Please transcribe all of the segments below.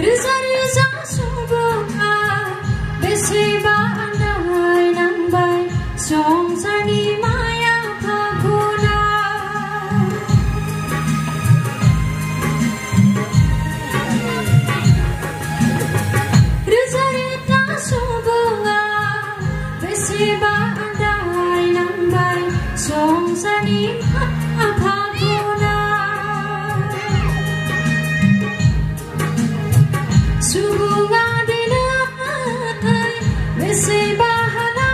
Reza-reza subunga Besiba andai nambai Songsani maya kaguna Reza-reza subunga Besiba andai nambai Songsani maya kaguna Subunga dinay Besi bahala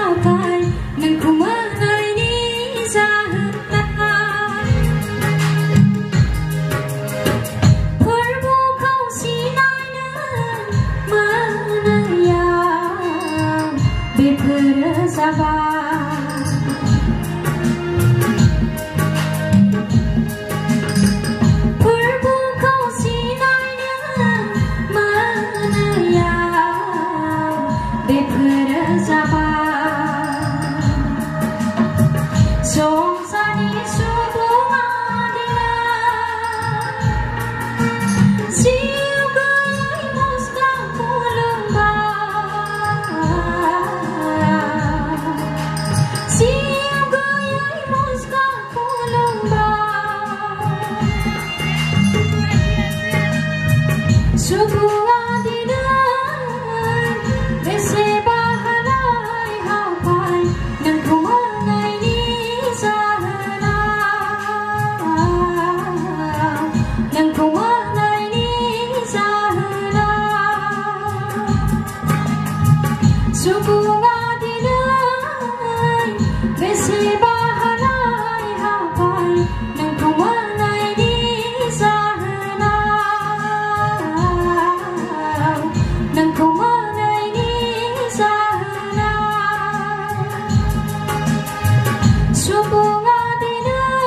Apay Nang kumanay ni Zahanay Purbo kau sinay na Manayang Biperasabay Purbo kau sinay na Songsani subunga dina Siu gayay musga kulumba Siu gayay musga kulumba Subunga dina Besi bahalay hapay Nang kumanay ni Nang kumanay ni Zahanay Subunga dinay Besi bahalay hapay Nang kumanay ni Zahanay Nang kumanay ni Zahanay Subunga dinay